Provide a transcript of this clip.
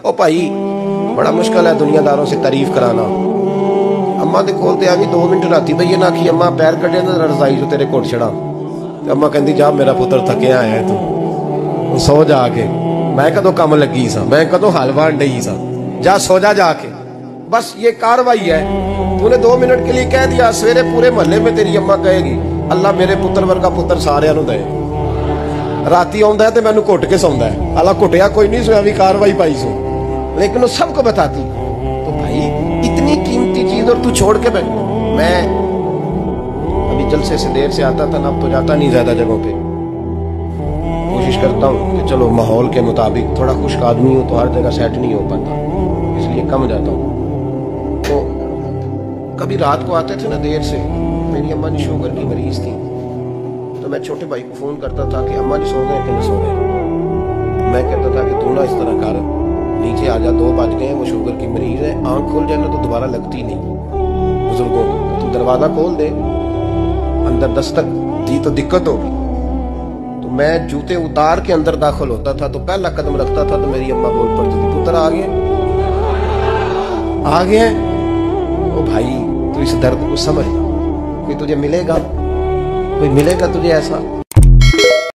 ओ भाई बड़ा मुश्किल है दुनियादारों से तारीफ कराना। अम्मा के कोल ते आ गई 2 मिनट राती बइए ना आखी अम्मा पैर कटे ना रजाई जो तेरे घुट छड़ा। अम्मा कहती जा मेरा पुत्र थकिया आया तू सो जाके। मैं कदों कम लगी सा, मैं कदों हल वान डई सा, जा सो जा जाके। बस ये कार्रवाई है। तूने 2 मिनट के लिए कह दिया, सवेरे पूरे मोहल्ले में तेरी अम्मा कहेगी अल्लाह मेरे पुत्र वर्गा पुत्र सारिया नूं दे। राती आउंदा है ते मैनू घुट के सौंदा है, हालां घुटिया कोई नहीं सोया भी कार्रवाई पाई सो, लेकिन वो सबको बताती। तो भाई इतनी कीमती चीज और तू छोड़ के बैठ। मैं अभी जलसे से देर से आता था ना, अब तो जाता नहीं ज्यादा जगहों पे। कोशिश करता हूँ कि चलो माहौल के मुताबिक, थोड़ा खुश्क आदमी हूँ तो हर जगह सेट नहीं हो पाता, इसलिए कम जाता हूँ। तो कभी रात को आते थे ना देर से, मेरी अम्मा जी शुगर की मरीज थी, तो मैं छोटे भाई को फोन करता था कि अम्मा जी सो गए कि न सो गए। मैं कहता था कि तू ना इस तरह कर, नीचे आ जा, 2 बज गए, वो शुगर की मरीज है, आंख खोल जाए ना तो दोबारा लगती नहीं बुजुर्गों को, तू दरवाजा खोल दे, अंदर दस्तक दी तो दिक्कत होगी। तो मैं जूते उतार के अंदर दाखिल होता था, तो पहला कदम रखता था तो मेरी अम्मा बोल पड़ती थी पुत्र आ गए आ गए। ओ भाई तू इस दर्द को समझ, कोई तुझे मिलेगा, कोई मिलेगा तुझे ऐसा